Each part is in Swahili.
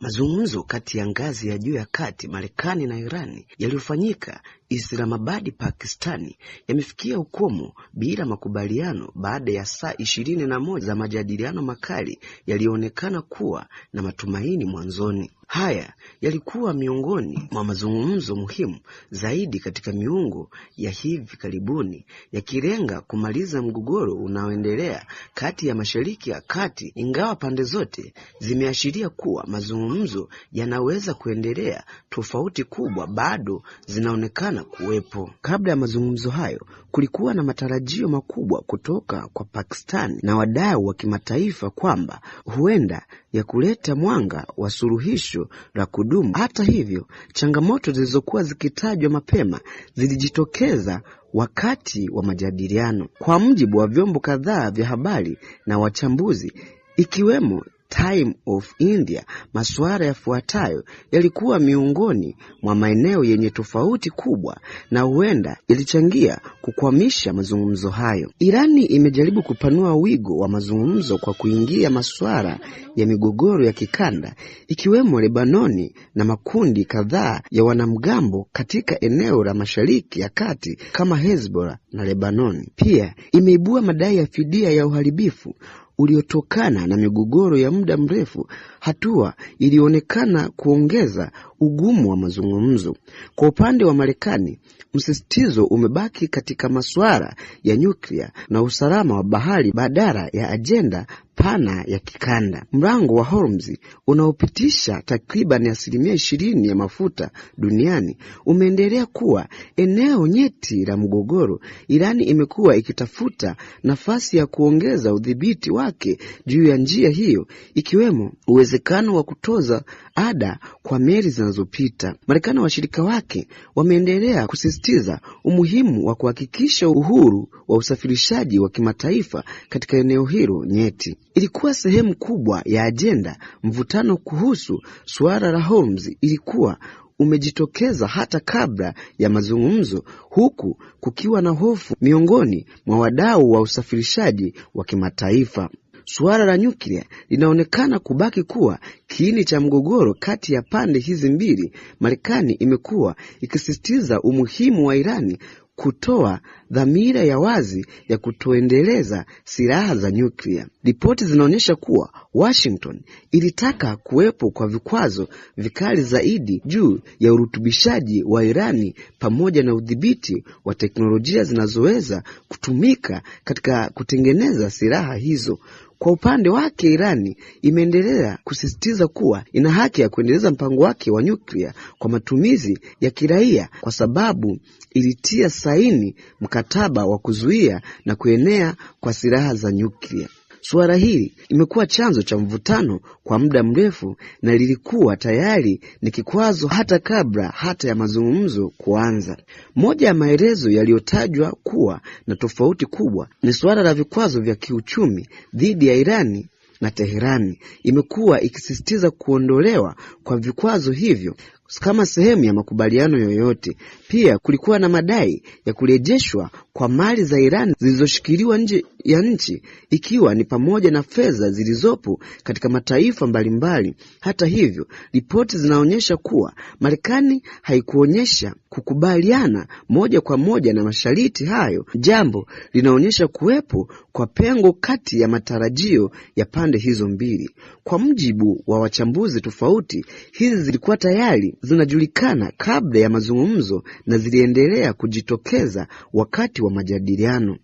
Mazungumzo kati ya ngazi ya juu ya kati Marekani na Irani yaliyofanyika Islamabad, Pakistani yamefikia ukomo bila makubaliano baada ya saa 21 za majadiliano makali yaliyoonekana kuwa na matumaini mwanzoni. Haya yalikuwa miongoni mwa mazungumzo muhimu zaidi katika miungo ya hivi karibuni, yakilenga kumaliza mgogoro unaoendelea kati ya Mashariki ya Kati, ingawa pande zote zimeashiria kuwa mazungumzo yanaweza kuendelea. Tofauti kubwa bado zinaonekana kuwepo. Kabla ya mazungumzo hayo, kulikuwa na matarajio makubwa kutoka kwa Pakistan na wadau wa kimataifa kwamba huenda ya kuleta mwanga wa suluhisho la kudumu. Hata hivyo, changamoto zilizokuwa zikitajwa mapema zilijitokeza wakati wa majadiliano. Kwa mujibu wa vyombo kadhaa vya habari na wachambuzi, ikiwemo Time of India, masuala yafuatayo yalikuwa miongoni mwa maeneo yenye tofauti kubwa na huenda ilichangia kukwamisha mazungumzo hayo. Irani imejaribu kupanua wigo wa mazungumzo kwa kuingia masuala ya migogoro ya kikanda, ikiwemo Lebanoni na makundi kadhaa ya wanamgambo katika eneo la Mashariki ya Kati kama Hezbollah na Lebanoni. Pia imeibua madai ya fidia ya uharibifu uliotokana na migogoro ya muda mrefu, hatua ilionekana kuongeza ugumu wa mazungumzo. Kwa upande wa Marekani, msisitizo umebaki katika masuala ya nyuklia na usalama wa bahari badala ya ajenda pana ya kikanda. Mlango wa Hormuz unaopitisha takriban 20% ya mafuta duniani umeendelea kuwa eneo nyeti la mgogoro. Irani imekuwa ikitafuta nafasi ya kuongeza udhibiti wake juu ya njia hiyo, ikiwemo uwezekano wa kutoza ada kwa meli zinazopita. Marekani na washirika wake wameendelea kusisitiza umuhimu wa kuhakikisha uhuru wa usafirishaji wa kimataifa katika eneo hilo nyeti. Ilikuwa sehemu kubwa ya ajenda. Mvutano kuhusu suala la Hormuz ilikuwa umejitokeza hata kabla ya mazungumzo, huku kukiwa na hofu miongoni mwa wadau wa usafirishaji wa kimataifa. Suala la nyuklia linaonekana kubaki kuwa kiini cha mgogoro kati ya pande hizi mbili. Marekani imekuwa ikisisitiza umuhimu wa Irani kutoa dhamira ya wazi ya kutoendeleza silaha za nyuklia. Ripoti zinaonyesha kuwa Washington ilitaka kuwepo kwa vikwazo vikali zaidi juu ya urutubishaji wa Irani pamoja na udhibiti wa teknolojia zinazoweza kutumika katika kutengeneza silaha hizo. Kwa upande wake, Irani imeendelea kusisitiza kuwa ina haki ya kuendeleza mpango wake wa nyuklia kwa matumizi ya kiraia kwa sababu ilitia saini mkataba wa kuzuia na kuenea kwa silaha za nyuklia. Suala hili imekuwa chanzo cha mvutano kwa muda mrefu na lilikuwa tayari ni kikwazo hata kabla hata ya mazungumzo kuanza. Moja ya maelezo yaliyotajwa kuwa na tofauti kubwa ni suala la vikwazo vya kiuchumi dhidi ya Irani na Teherani. Imekuwa ikisisitiza kuondolewa kwa vikwazo hivyo kama sehemu ya makubaliano yoyote. Pia kulikuwa na madai ya kurejeshwa kwa mali za Iran zilizoshikiliwa nje ya nchi, ikiwa ni pamoja na fedha zilizopo katika mataifa mbalimbali. Hata hivyo, ripoti zinaonyesha kuwa Marekani haikuonyesha kukubaliana moja kwa moja na masharti hayo, jambo linaonyesha kuwepo kwa pengo kati ya matarajio ya pande hizo mbili. Kwa mujibu wa wachambuzi tofauti, hizi zilikuwa tayari zinajulikana kabla ya mazungumzo na ziliendelea kujitokeza wakati wa majadiliano.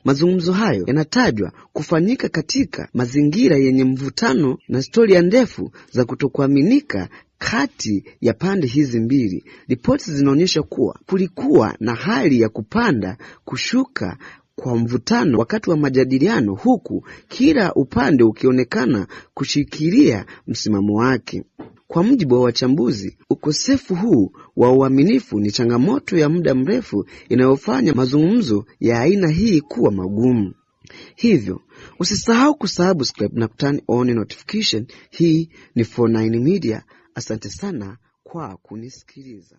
Mazungumzo hayo yanatajwa kufanyika katika mazingira yenye mvutano na historia ndefu za kutokuaminika kati ya pande hizi mbili. Ripoti zinaonyesha kuwa kulikuwa na hali ya kupanda kushuka kwa mvutano wakati wa majadiliano, huku kila upande ukionekana kushikilia msimamo wake. Kwa mujibu wa wachambuzi, ukosefu huu wa uaminifu ni changamoto ya muda mrefu inayofanya mazungumzo ya aina hii kuwa magumu. Hivyo, usisahau kusubscribe na kuturn on notification. Hii ni 49 Media. Asante sana kwa kunisikiliza.